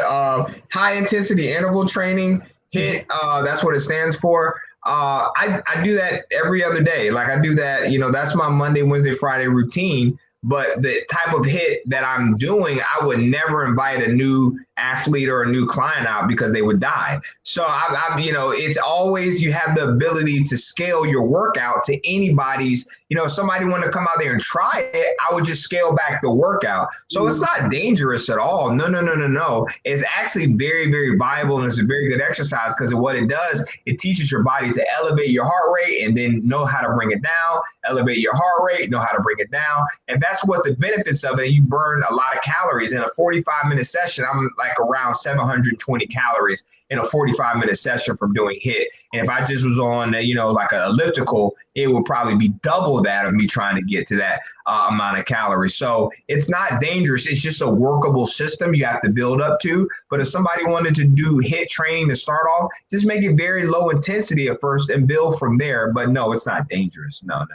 high intensity interval training. HIIT, that's what it stands for. I do that every other day. Like I do that, that's my Monday, Wednesday, Friday routine. But the type of HIIT that I'm doing, I would never invite a new athlete or a new client out because they would die. So I'm it's always, you have the ability to scale your workout to anybody's, if somebody wanted to come out there and try it, I would just scale back the workout. So it's not dangerous at all. No. It's actually very, very viable, and it's a very good exercise because of what it does. It teaches your body to elevate your heart rate and then know how to bring it down, elevate your heart rate, know how to bring it down. And that's what the benefits of it. And you burn a lot of calories in a 45-minute session. I'm like around 720 calories in a 45-minute session from doing HIIT. And if I just was on, like an elliptical, it would probably be double that of me trying to get to that amount of calories. So it's not dangerous. It's just a workable system you have to build up to. But if somebody wanted to do HIIT training to start off, just make it very low intensity at first and build from there. But no, it's not dangerous. No.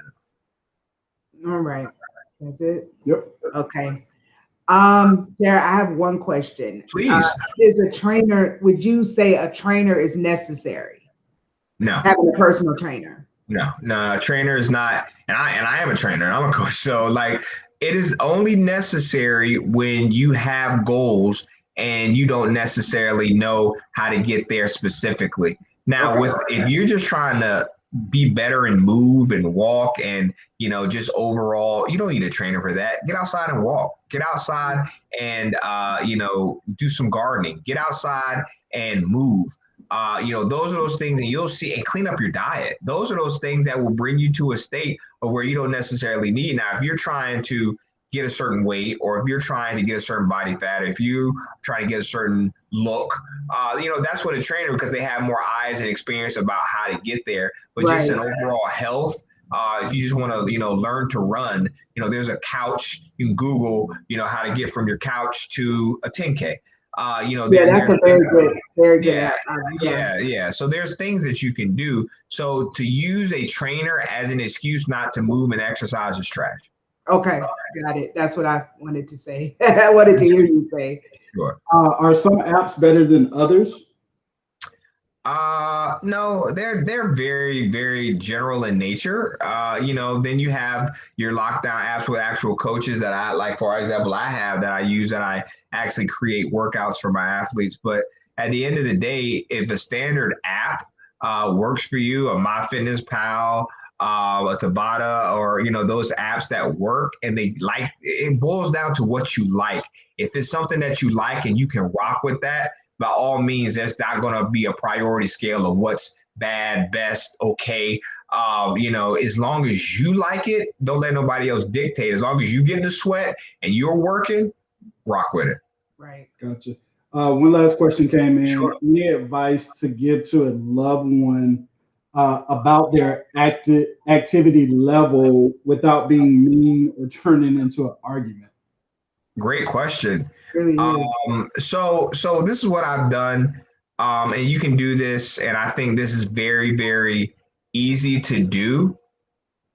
All right. That's it? Yep. Okay. Jared, I have one question. Please. Would you say a trainer is necessary? No. Having a personal trainer? No, a trainer is not, and I am a trainer. I'm a coach. So like It is only necessary when you have goals and you don't necessarily know how to get there specifically. Now, if you're just trying to be better and move and walk and just overall, you don't need a trainer for that. Get outside and walk. Get outside and do some gardening. Get outside and move. Those are those things, and you'll see, and clean up your diet. Those are those things that will bring you to a state of where you don't necessarily need. Now, if you're trying to get a certain weight, or if you're trying to get a certain body fat, or if you trying to get a certain look, that's what a trainer, because they have more eyes and experience about how to get there. But just an overall health, if you just want to, learn to run, there's a couch. You can Google, how to get from your couch to a 10K. That's a very good app. Yeah. So there's things that you can do. So to use a trainer as an excuse not to move and exercise is trash. Okay, got it. That's what I wanted to say. I wanted to hear you say. Sure. Are some apps better than others? No, they're very, very general in nature. Then you have your lockdown apps with actual coaches that I like. For example, I have that I use, that I actually create workouts for my athletes. But at the end of the day, if a standard app works for you, a MyFitnessPal, a Tabata, or those apps that work, and it boils down to what you like. If it's something that you like and you can rock with that, by all means, that's not going to be a priority scale of what's bad, best, okay. As long as you like it, don't let nobody else dictate. As long as you get in the sweat and you're working, rock with it. Right. Gotcha. One last question came in. Sure. Any advice to give to a loved one about their activity level without being mean or turning into an argument? Great question. Really so this is what I've done, and you can do this, and I think this is very, very easy to do,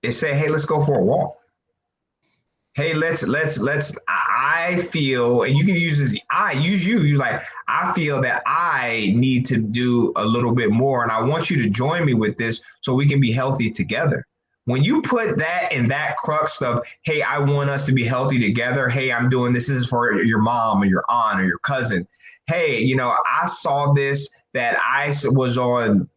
is say, hey, let's go for a walk. Hey, let's I feel, and you can use this, you like, I feel that I need to do a little bit more, and I want you to join me with this so we can be healthy together. When you put that in that crux of, hey, I want us to be healthy together. Hey, I'm doing this. This is for your mom or your aunt or your cousin. Hey, I saw this, that I was on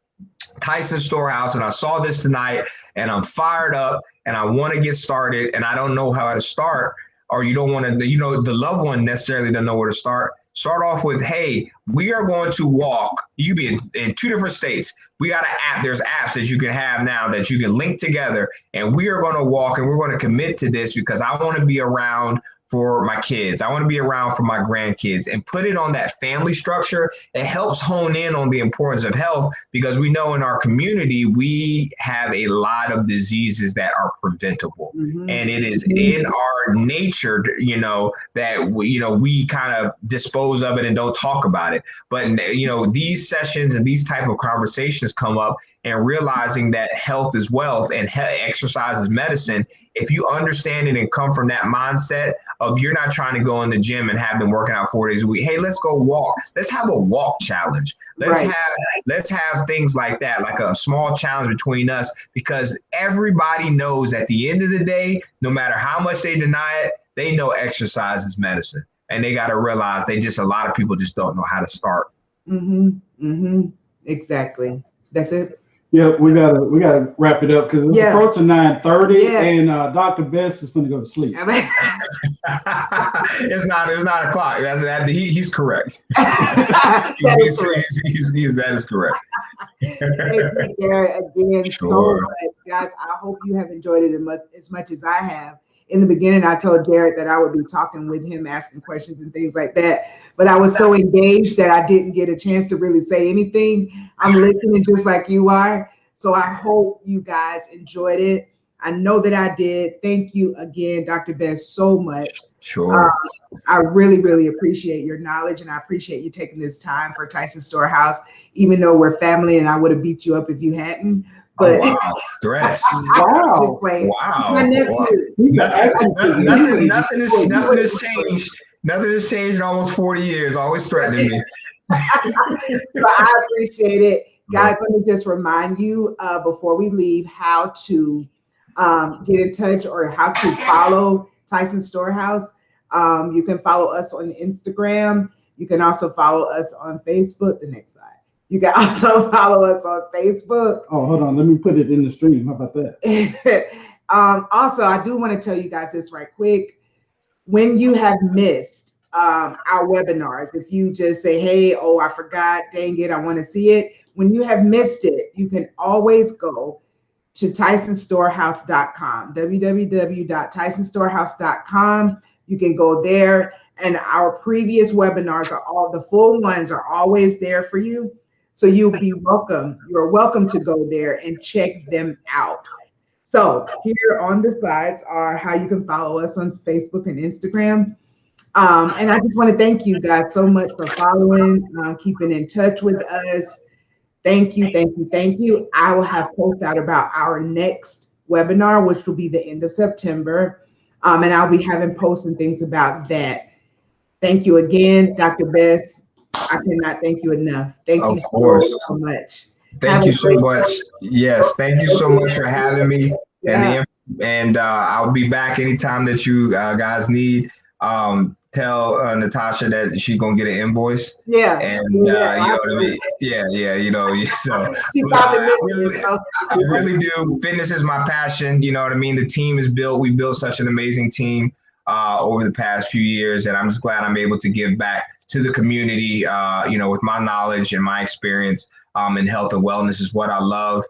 Tyson Storehouse, and I saw this tonight, and I'm fired up, and I want to get started, and I don't know how to start. Or you don't want to, the loved one necessarily doesn't know where to start. Start off with, hey, we are going to walk. You be in 2 different states. We got an app. There's apps that you can have now that you can link together, and we are going to walk, and we're going to commit to this because I want to be around for my kids. I want to be around for my grandkids, and put it on that family structure. It helps hone in on the importance of health, because we know in our community, we have a lot of diseases that are preventable. Mm-hmm. And it is in our nature, that we kind of dispose of it and don't talk about it. But, these sessions and these type of conversations come up, and realizing that health is wealth and exercise is medicine. If you understand it and come from that mindset of, you're not trying to go in the gym and have them working out 4 days a week. Hey, let's go walk. Let's have a walk challenge. Let's have things like that, like a small challenge between us, because everybody knows at the end of the day, no matter how much they deny it, they know exercise is medicine. And they got to realize a lot of people just don't know how to start. Mm-hmm. Mm-hmm. Exactly. That's it. Yeah, we gotta wrap it up, because it's approaching 9:30, and Dr. Best is going to go to sleep. It's not a clock. He's correct. That is correct. Thank you, Garrett, again so much, guys. I hope you have enjoyed it as much as I have. In the beginning, I told Garrett that I would be talking with him, asking questions and things like that. But I was so engaged that I didn't get a chance to really say anything. I'm listening just like you are. So I hope you guys enjoyed it. I know that I did. Thank you again, Dr. Best, so much. Sure. I really, really appreciate your knowledge, and I appreciate you taking this time for Tyson Storehouse, even though we're family and I would have beat you up if you hadn't. But threats. Wow. Nothing has changed. Nothing has changed in almost 40 years. Always threatening me. So I appreciate it. Guys, let me just remind you before we leave how to get in touch or how to follow Tyson Storehouse. You can follow us on Instagram. You can also follow us on Facebook. The next slide. You can also follow us on Facebook. Oh, hold on. Let me put it in the stream. How about that? Also, I do want to tell you guys this right quick. When you have missed our webinars, if you just say, hey, oh, I forgot, dang it, I want to see it. When you have missed it, you can always go to TysonStorehouse.com, www.TysonStorehouse.com. You can go there, and our previous webinars the full ones are always there for you. So you'll be welcome. You're welcome to go there and check them out. So here on the slides are how you can follow us on Facebook and Instagram. And I just want to thank you guys so much for following, keeping in touch with us. Thank you, thank you, thank you. I will have posts out about our next webinar, which will be the end of September. And I'll be having posts and things about that. Thank you again, Dr. Bess. I cannot thank you enough. Thank you so much. Thank you so much. Yes, thank you so much for having me. Yeah. And I'll be back anytime that you guys need. Tell Natasha that she's gonna get an invoice. Yeah. And you know what I mean? Yeah, you know. So I really do. Fitness is my passion. You know what I mean? The team is built. We built such an amazing team over the past few years, and I'm just glad I'm able to give back to the community. You know, with my knowledge and my experience in health and wellness is what I love.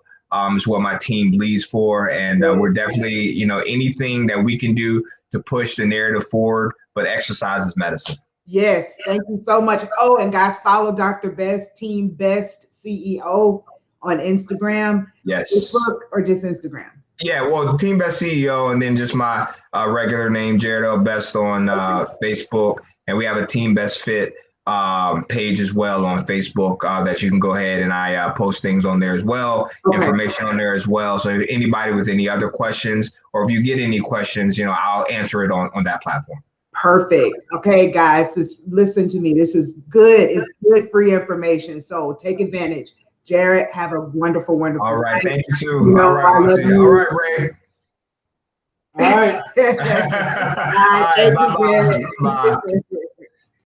Is what my team bleeds for, and we're definitely, you know, anything that we can do to push the narrative forward. But exercise is medicine. Yes, thank you so much. Oh, and guys, follow Dr. Best, Team Best CEO on Instagram. Yes. Facebook or just Instagram? Yeah, well, Team Best CEO, and then just my regular name, Jared L. Best on Facebook, and we have a Team Best Fit page as well on Facebook that you can go ahead and I post things on there as well, information on there as well. So if anybody with any other questions, or if you get any questions, you know, I'll answer it on that platform. Perfect. Okay, guys, just listen to me. This is good. It's good free information. So take advantage. Jared, have a wonderful, wonderful All right. night. Thank you too. All right. All right, Ray. All right. All right. Bye-bye. Bye.